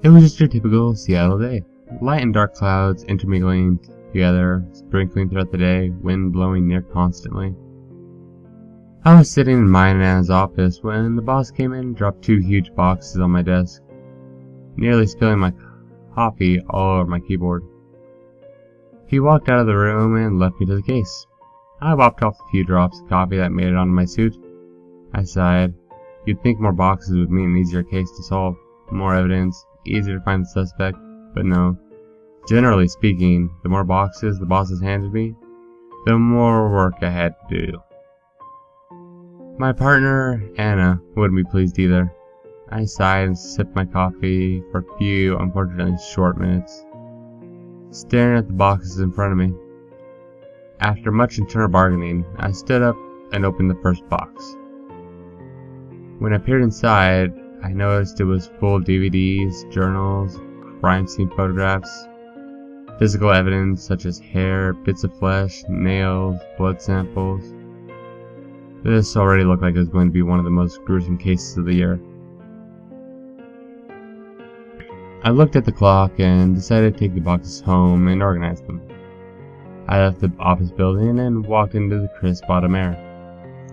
It was just your typical Seattle day. Light and dark clouds intermingling together, sprinkling throughout the day, wind blowing near constantly. I was sitting in mine and Anna's office when the boss came in and dropped 2 huge boxes on my desk, nearly spilling my coffee all over my keyboard. He walked out of the room and left me to the case. I wiped off a few drops of coffee that made it onto my suit. I sighed. You'd think more boxes would mean an easier case to solve, more evidence, easier to find the suspect, but no. Generally speaking, the more boxes the bosses handed me, the more work I had to do. My partner, Anna, wouldn't be pleased either. I sighed and sipped my coffee for a few, unfortunately short minutes, staring at the boxes in front of me. After much internal bargaining, I stood up and opened the first box. When I peered inside, I noticed it was full of DVDs, journals, crime scene photographs, physical evidence such as hair, bits of flesh, nails, blood samples. This already looked like it was going to be one of the most gruesome cases of the year. I looked at the clock and decided to take the boxes home and organize them. I left the office building and walked into the crisp autumn air.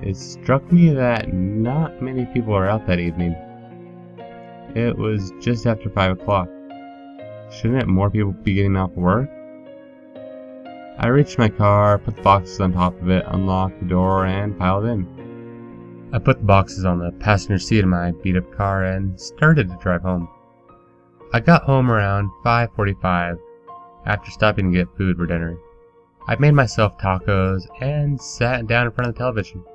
It struck me that not many people were out that evening. It was just after 5 o'clock. Shouldn't more people be getting off work? I reached my car, put the boxes on top of it, unlocked the door, and piled in. I put the boxes on the passenger seat of my beat-up car and started to drive home. I got home around 5:45 after stopping to get food for dinner. I made myself tacos and sat down in front of the television.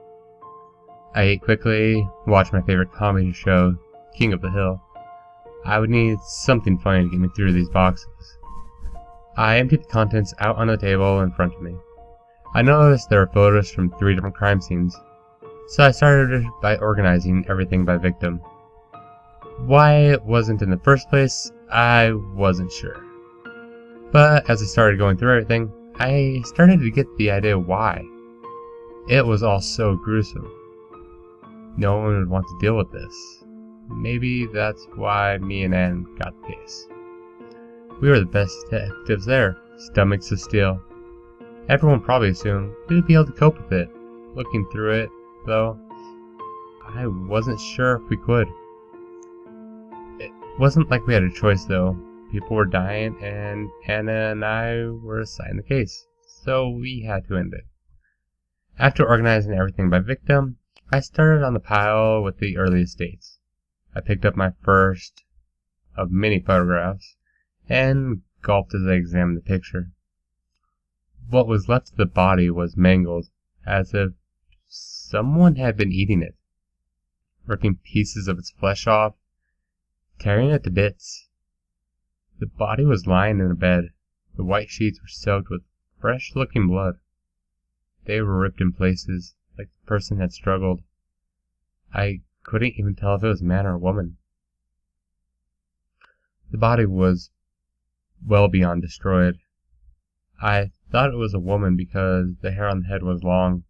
I ate quickly, watched my favorite comedy show, King of the Hill. I would need something funny to get me through these boxes. I emptied the contents out on the table in front of me. I noticed there were photos from 3 different crime scenes, so I started by organizing everything by victim. Why it wasn't in the first place, I wasn't sure. But as I started going through everything, I started to get the idea why. It was all so gruesome. No one would want to deal with this. Maybe that's why me and Ann got the case. We were the best detectives there, stomachs of steel. Everyone probably assumed we would be able to cope with it. Looking through it, though, I wasn't sure if we could. It wasn't like we had a choice, though. People were dying, and Anna and I were assigned the case, so we had to end it. After organizing everything by victim, I started on the pile with the earliest dates. I picked up my first of many photographs and gulped as I examined the picture. What was left of the body was mangled, as if someone had been eating it, ripping pieces of its flesh off, tearing it to bits. The body was lying in a bed. The white sheets were soaked with fresh-looking blood. They were ripped in places, like the person had struggled. I couldn't even tell if it was a man or a woman. The body was well beyond destroyed. I thought it was a woman because the hair on the head was long.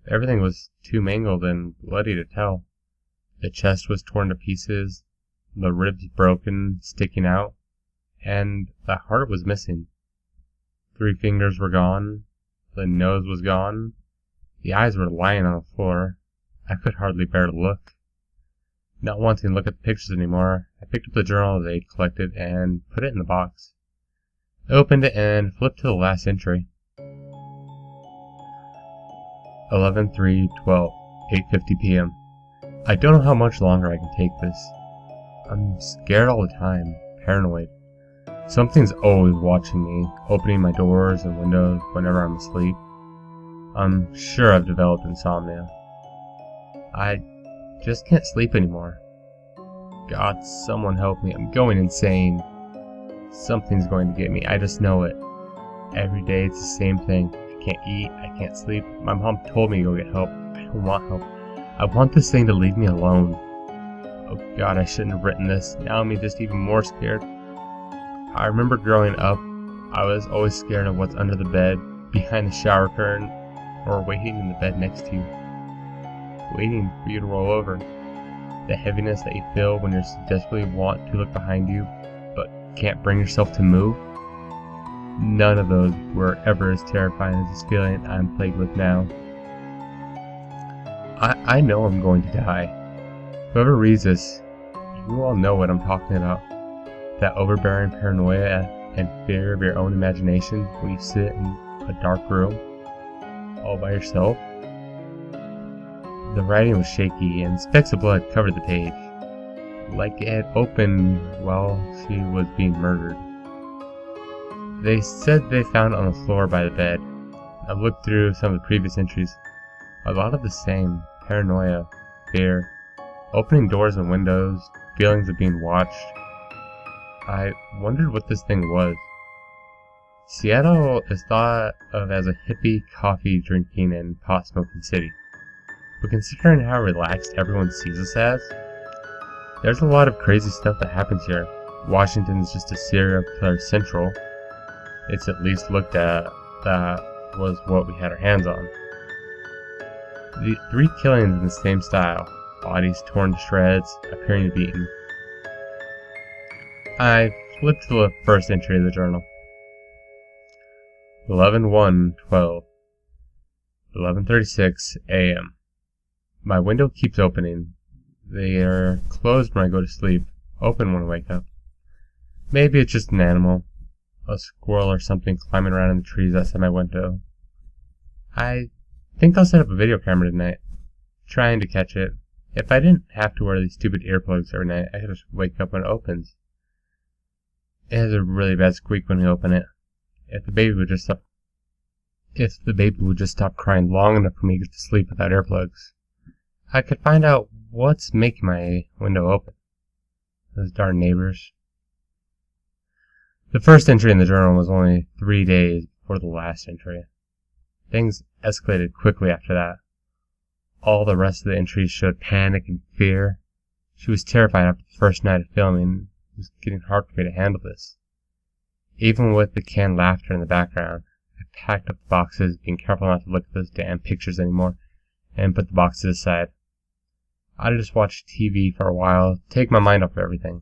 Everything was too mangled and bloody to tell. The chest was torn to pieces, the ribs broken, sticking out, and the heart was missing. 3 fingers were gone, the nose was gone, the eyes were lying on the floor. I could hardly bear to look. Not wanting to look at the pictures anymore, I picked up the journal they'd collected and put it in the box. I opened it and flipped to the last entry. 11/3/12, 8:50 p.m. I don't know how much longer I can take this. I'm scared all the time, paranoid. Something's always watching me, opening my doors and windows whenever I'm asleep. I'm sure I've developed insomnia. I just can't sleep anymore. God, someone help me. I'm going insane. Something's going to get me. I just know it. Every day it's the same thing. I can't eat. I can't sleep. My mom told me to go get help. I don't want help. I want this thing to leave me alone. Oh God, I shouldn't have written this. Now I'm just even more scared. I remember growing up, I was always scared of what's under the bed, behind the shower curtain, or waiting in the bed next to you. Waiting for you to roll over. The heaviness that you feel when you desperately want to look behind you, can't bring yourself to move. None of those were ever as terrifying as this feeling I'm plagued with now. I know I'm going to die. Whoever reads this, you all know what I'm talking about. That overbearing paranoia and fear of your own imagination when you sit in a dark room, all by yourself. The writing was shaky and specks of blood covered the page, like it had opened while she was being murdered. They said they found it on the floor by the bed. I've looked through some of the previous entries. A lot of the same. Paranoia, fear, opening doors and windows, feelings of being watched. I wondered what this thing was. Seattle is thought of as a hippie, coffee drinking, and pot smoking city. But considering how relaxed everyone sees us as, there's a lot of crazy stuff that happens here. Washington's just a serial killer central. It's at least looked at. That was what we had our hands on. The 3 killings in the same style, bodies torn to shreds, appearing to be eaten. I flipped to the first entry of the journal. 11/1/12, 11:36 a.m. My window keeps opening. They are closed when I go to sleep, open when I wake up. Maybe it's just an animal, a squirrel or something climbing around in the trees outside my window. I think I'll set up a video camera tonight, trying to catch it. If I didn't have to wear these stupid earplugs every night, I could just wake up when it opens. It has a really bad squeak when we open it. If the baby would just stop crying long enough for me to get to sleep without earplugs, I could find out what's making my window open. Those darn neighbors. The first entry in the journal was only 3 days before the last entry. Things escalated quickly after that. All the rest of the entries showed panic and fear. She was terrified after the first night of filming. It was getting hard for me to handle this. Even with the canned laughter in the background, I packed up the boxes, being careful not to look at those damn pictures anymore, and put the boxes aside. I'd just watch TV for a while, take my mind off of everything.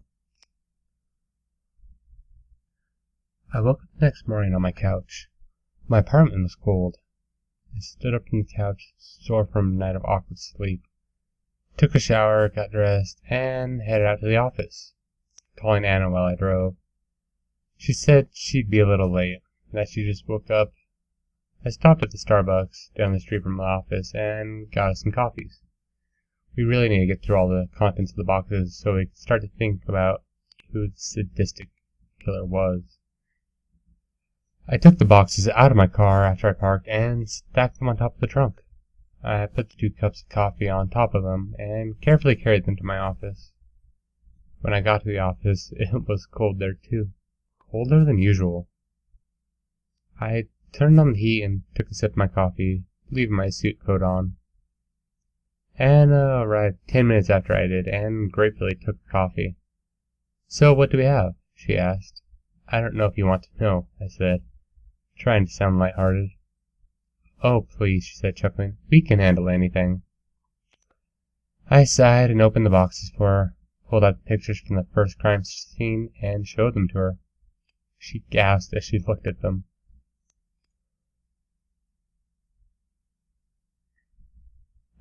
I woke up the next morning on my couch. My apartment was cold. I stood up from the couch, sore from a night of awkward sleep, took a shower, got dressed, and headed out to the office, calling Anna while I drove. She said she'd be a little late, that she just woke up. I stopped at the Starbucks down the street from my office and got us some coffees. We really need to get through all the contents of the boxes so we can start to think about who the sadistic killer was. I took the boxes out of my car after I parked and stacked them on top of the trunk. I put the 2 cups of coffee on top of them and carefully carried them to my office. When I got to the office, it was cold there too. Colder than usual. I turned on the heat and took a sip of my coffee, leaving my suit coat on. Anna arrived 10 minutes after I did and gratefully took the coffee. "So what do we have?" she asked. "I don't know if you want to know," I said, trying to sound lighthearted. "Oh, please," she said, chuckling. "We can handle anything." I sighed and opened the boxes for her, pulled out the pictures from the first crime scene, and showed them to her. She gasped as she looked at them.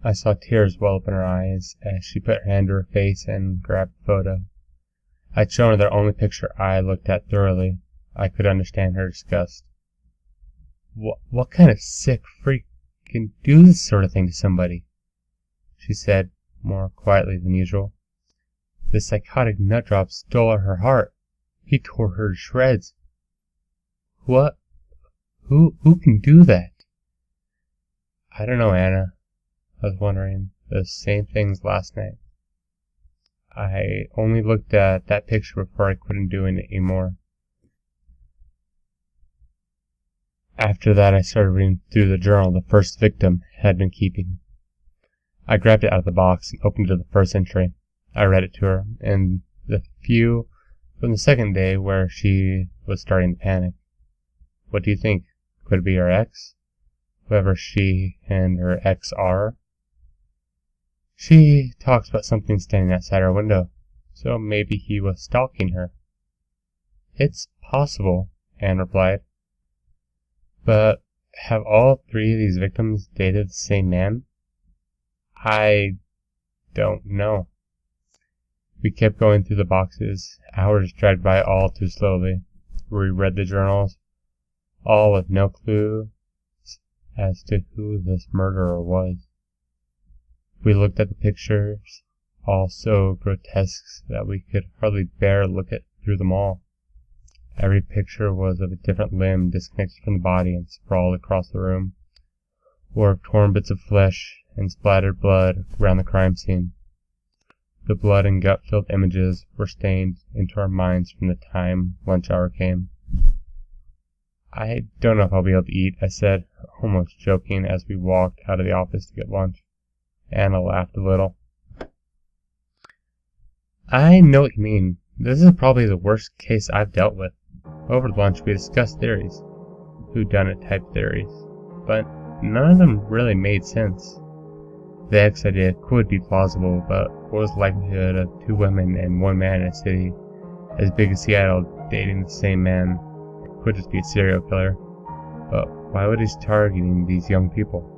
I saw tears well up in her eyes as she put her hand to her face and grabbed the photo. I'd shown her the only picture I looked at thoroughly. I could understand her disgust. What kind of sick freak can do this sort of thing to somebody?" she said, more quietly than usual. "The psychotic nutjob stole her heart. He tore her to shreds. What? Who can do that?" "I don't know, Anna. I was wondering those same things last night. I only looked at that picture before I couldn't do it anymore. After that, I started reading through the journal the first victim had been keeping. I grabbed it out of the box and opened it to the first entry. I read it to her, and the few from the second day where she was starting to panic. What do you think? Could it be her ex? Whoever she and her ex are? She talks about something standing outside her window, so maybe he was stalking her. It's possible, Anne replied. But have all three of these victims dated the same man? I don't know. We kept going through the boxes. Hours dragged by all too slowly. We read the journals, all with no clue as to who this murderer was. We looked at the pictures, all so grotesque that we could hardly bear to look at through them all. Every picture was of a different limb disconnected from the body and sprawled across the room, or of torn bits of flesh and splattered blood around the crime scene. The blood and gut-filled images were stained into our minds from the time lunch hour came. I don't know if I'll be able to eat, I said, almost joking as we walked out of the office to get lunch. Anna laughed a little. I know what you mean. This is probably the worst case I've dealt with. Over lunch we discussed theories, whodunit type theories, but none of them really made sense. The X idea could be plausible, but what was the likelihood of two women and one man in a city as big as Seattle dating the same man? It could just be a serial killer, but why would he be targeting these young people?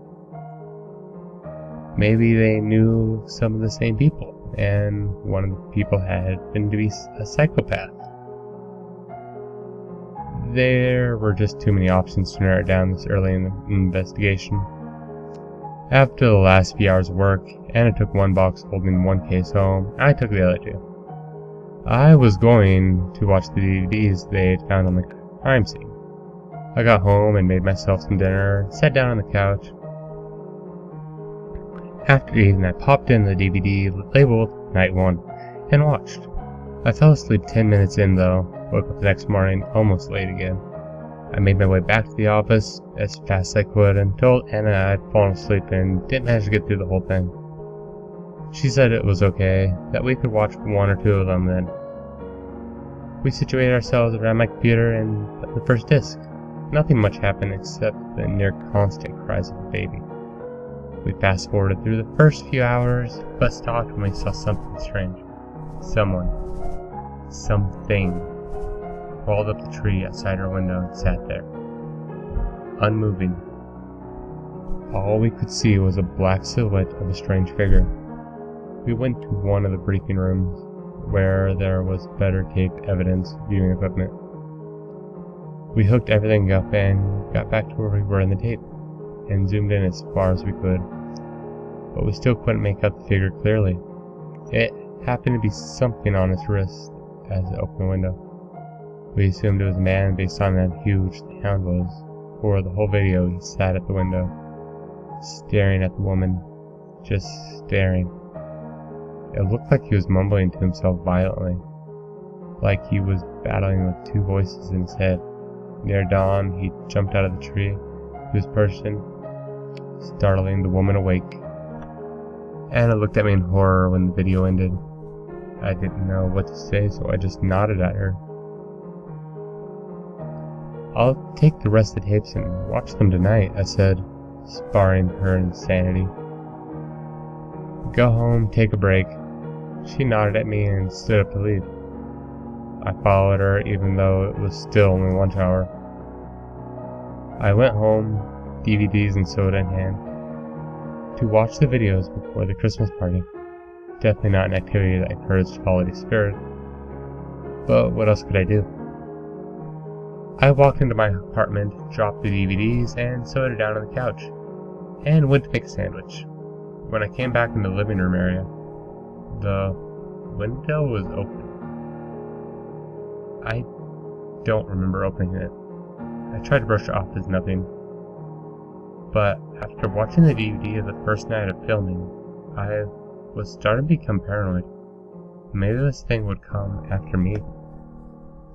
Maybe they knew some of the same people, and one of the people had been to be a psychopath. There were just too many options to narrow it down this early in the investigation. After the last few hours of work, Anna took one box holding one case home, and I took the other two. I was going to watch the DVDs they had found on the crime scene. I got home and made myself some dinner, sat down on the couch. After eating, I popped in the DVD labeled Night 1 and watched. I fell asleep 10 minutes in though, woke up the next morning almost late again. I made my way back to the office as fast as I could and told Anna I'd fallen asleep and didn't manage to get through the whole thing. She said it was okay, that we could watch one or two of them then. We situated ourselves around my computer and put the first disc. Nothing much happened except the near constant cries of a baby. We fast forwarded through the first few hours, but stopped when we saw something strange. Someone, something, crawled up the tree outside our window and sat there, unmoving. All we could see was a black silhouette of a strange figure. We went to one of the briefing rooms, where there was better taped evidence viewing equipment. We hooked everything up and got back to where we were in the tape, and zoomed in as far as we could, but we still couldn't make out the figure clearly. It happened to be something on his wrist as it opened the window. We assumed it was a man based on how huge the hound was. For the whole video he sat at the window, staring at the woman, just staring. It looked like he was mumbling to himself violently, like he was battling with two voices in his head. Near dawn, he jumped out of the tree to his person, startling the woman awake. Anna looked at me in horror when the video ended. I didn't know what to say, so I just nodded at her. I'll take the rest of the tapes and watch them tonight, I said, sparring her insanity. Go home, take a break. She nodded at me and stood up to leave. I followed her even though it was still only lunch hour. I went home, DVDs and soda in hand, to watch the videos before the Christmas party. Definitely not an activity that encouraged holiday spirit. But what else could I do? I walked into my apartment, dropped the DVDs and soda down on the couch, and went to make a sandwich. When I came back in the living room area, the window was open. I don't remember opening it. I tried to brush it off as nothing. But after watching the DVD of the first night of filming, I was starting to become paranoid. Maybe this thing would come after me.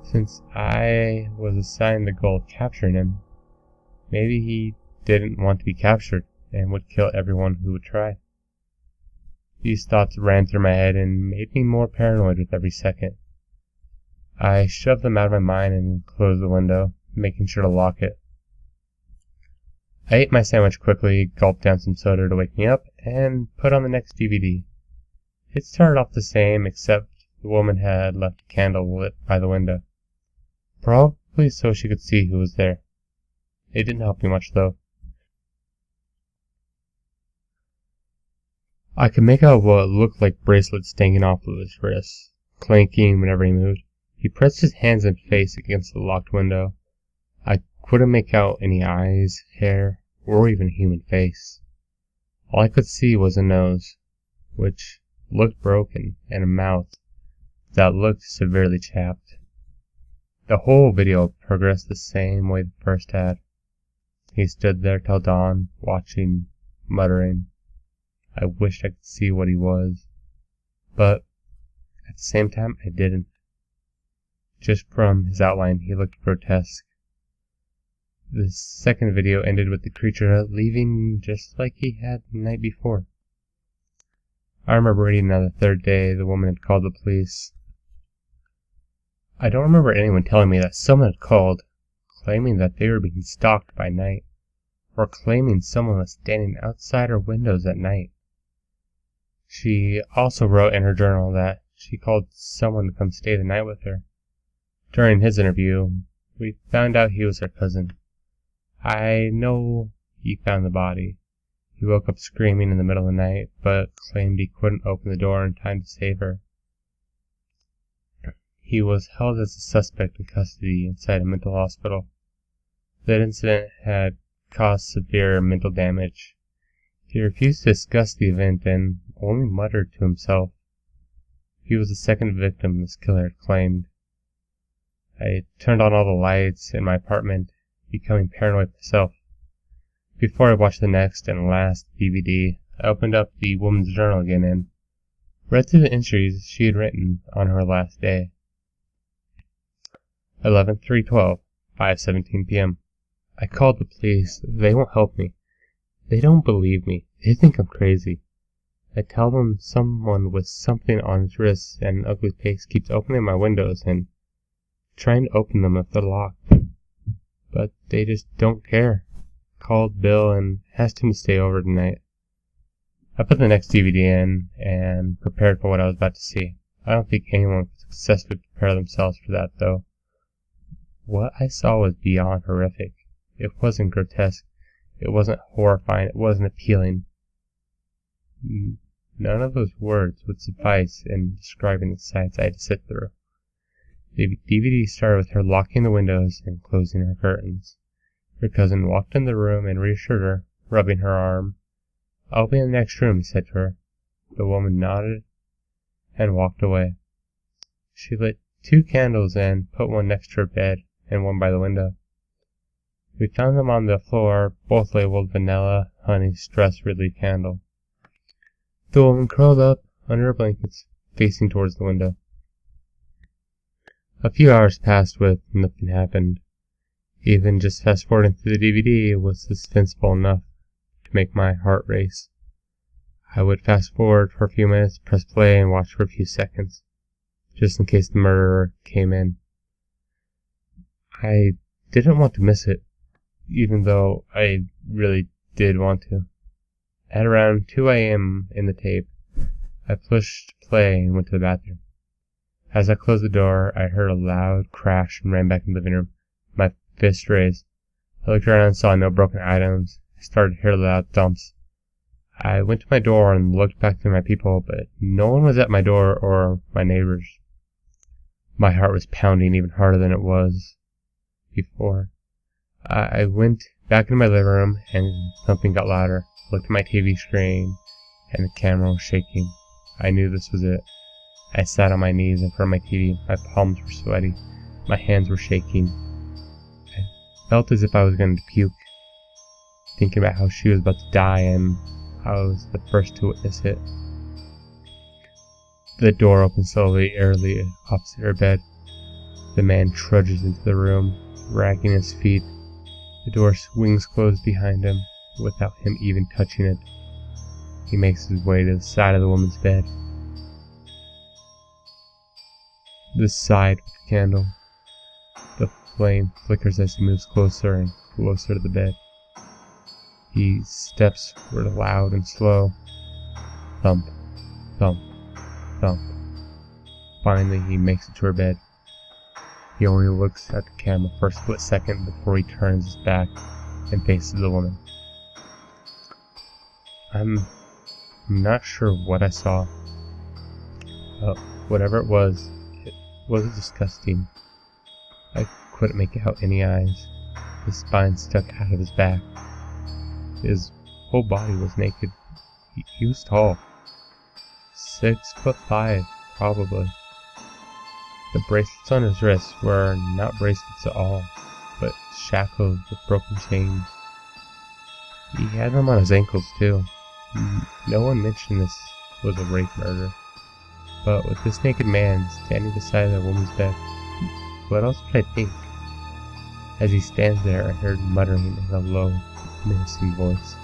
Since I was assigned the goal of capturing him, maybe he didn't want to be captured and would kill everyone who would try. These thoughts ran through my head and made me more paranoid with every second. I shoved them out of my mind and closed the window, making sure to lock it. I ate my sandwich quickly, gulped down some soda to wake me up, and put on the next DVD. It started off the same, except the woman had left a candle lit by the window. Probably so she could see who was there. It didn't help me much, though. I could make out what looked like bracelets dangling off of his wrists, clanking whenever he moved. He pressed his hands and face against the locked window. I couldn't make out any eyes, hair, or even a human face. All I could see was a nose, which looked broken, and a mouth that looked severely chapped. The whole video progressed the same way the first had. He stood there till dawn, watching, muttering. I wished I could see what he was, but at the same time I didn't. Just from his outline he looked grotesque. The second video ended with the creature leaving just like he had the night before. I remember reading on the third day the woman had called the police. I don't remember anyone telling me that someone had called, claiming that they were being stalked by night, or claiming someone was standing outside her windows at night. She also wrote in her journal that she called someone to come stay the night with her. During his interview, we found out he was her cousin. I know he found the body. He woke up screaming in the middle of the night, but claimed he couldn't open the door in time to save her. He was held as a suspect in custody inside a mental hospital. That incident had caused severe mental damage. He refused to discuss the event and only muttered to himself. He was the second victim this killer had claimed. I turned on all the lights in my apartment, becoming paranoid myself. Before I watched the next and last DVD, I opened up the woman's journal again and read through the entries she had written on her last day. 11/3/12, 5:17 p.m. I called the police. They won't help me. They don't believe me. They think I'm crazy. I tell them someone with something on his wrists and an ugly face keeps opening my windows and trying to open them if they're locked. But they just don't care. Called Bill and asked him to stay over tonight. I put the next DVD in and prepared for what I was about to see. I don't think anyone could successfully prepare themselves for that, though. What I saw was beyond horrific. It wasn't grotesque. It wasn't horrifying. It wasn't appealing. None of those words would suffice in describing the sights I had to sit through. The DVD started with her locking the windows and closing her curtains. Her cousin walked in the room and reassured her, rubbing her arm. "I'll be in the next room," he said to her. The woman nodded and walked away. She lit 2 candles and put one next to her bed and one by the window. We found them on the floor, both labeled Vanilla Honey Stress Relief Candle. The woman curled up under her blankets, facing towards the window. A few hours passed with nothing happened. Even just fast-forwarding through the DVD was suspenseful enough to make my heart race. I would fast-forward for a few minutes, press play, and watch for a few seconds, just in case the murderer came in. I didn't want to miss it, even though I really did want to. At around 2 a.m. in the tape, I pushed play and went to the bathroom. As I closed the door, I heard a loud crash and ran back in the living room, my fist raised. I looked around and saw no broken items. I started to hear loud thumps. I went to my door and looked back through my peephole, but no one was at my door or my neighbors. My heart was pounding even harder than it was before. I went back into my living room and something got louder. I looked at my TV screen and the camera was shaking. I knew this was it. I sat on my knees in front of my TV. My palms were sweaty. My hands were shaking. I felt as if I was going to puke, thinking about how she was about to die and I was the first to witness it. The door opened slowly, eerily, opposite her bed. The man trudges into the room, dragging his feet. The door swings closed behind him, without him even touching it. He makes his way to the side of the woman's bed. The side with the candle. The flame flickers as he moves closer and closer to the bed. His steps were loud and slow. Thump, thump, thump. Finally, he makes it to her bed. He only looks at the camera for a split second before he turns his back and faces the woman. I'm not sure what I saw. Whatever it was disgusting. I couldn't make out any eyes. His spine stuck out of his back. His whole body was naked. He was tall. 6'5", probably. The bracelets on his wrists were not bracelets at all, but shackles with broken chains. He had them on his ankles too. No one mentioned this was a rape murder. But with this naked man standing beside a woman's bed, what else could I think? As he stands there, I heard muttering in a low, menacing voice.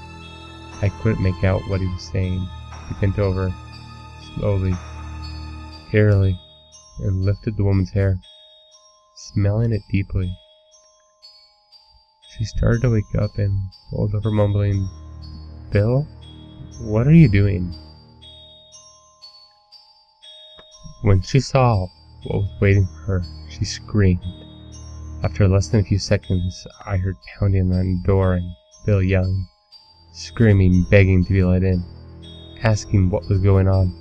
I couldn't make out what he was saying. He bent over, slowly, eerily, and lifted the woman's hair, smelling it deeply. She started to wake up and rolled over, mumbling, "Bill, what are you doing?" When she saw what was waiting for her, she screamed. After less than a few seconds, I heard pounding on the door and Bill yelling, screaming, begging to be let in, asking what was going on.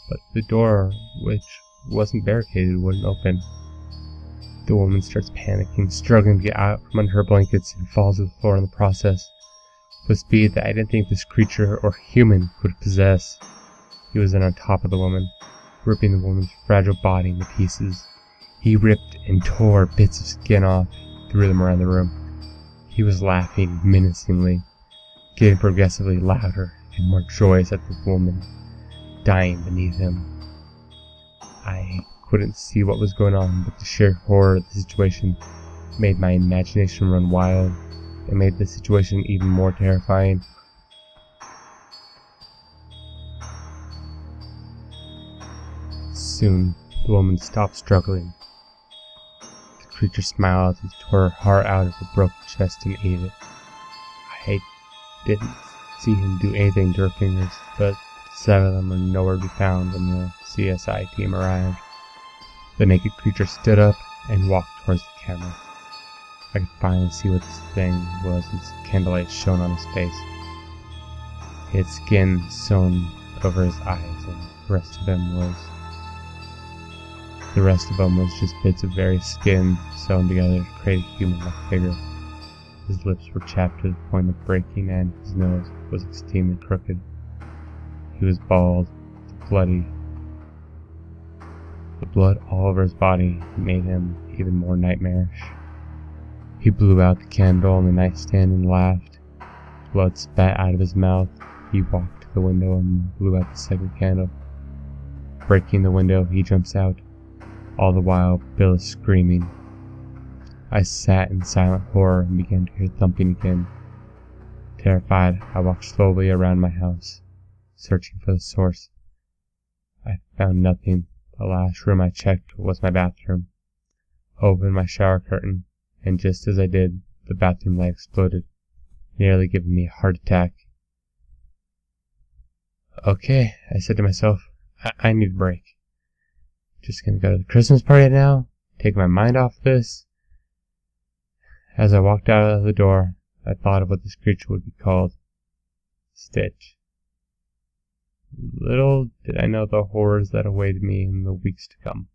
But the door, which wasn't barricaded, wouldn't open. The woman starts panicking, struggling to get out from under her blankets, and falls to the floor in the process, with speed that I didn't think this creature or human could possess. He was then on top of the woman, ripping the woman's fragile body into pieces. He ripped and tore bits of skin off, threw them around the room. He was laughing menacingly, getting progressively louder and more joyous at the woman dying beneath him. I couldn't see what was going on, but the sheer horror of the situation made my imagination run wild and made the situation even more terrifying. Soon, the woman stopped struggling. The creature smiled and tore her heart out of her broken chest and ate it. I didn't see him do anything to her fingers, but 7 of them were nowhere to be found when the CSI team arrived. The naked creature stood up and walked towards the camera. I could finally see what this thing was as candlelight shone on his face. He had skin sewn over his eyes, and the rest of him was just bits of various skin sewn together to create a human-like figure. His lips were chapped to the point of breaking, and his nose was extremely crooked. He was bald, bloody. The blood all over his body made him even more nightmarish. He blew out the candle on the nightstand and laughed. Blood spat out of his mouth. He walked to the window and blew out the second candle. Breaking the window, he jumps out. All the while, Bill is screaming. I sat in silent horror and began to hear thumping again. Terrified, I walked slowly around my house, searching for the source. I found nothing. The last room I checked was my bathroom. I opened my shower curtain, and just as I did, the bathroom light exploded, nearly giving me a heart attack. Okay, I said to myself, I need a break. Just gonna go to the Christmas party now, take my mind off this. As I walked out of the door, I thought of what this creature would be called. Stitch. Little did I know the horrors that awaited me in the weeks to come.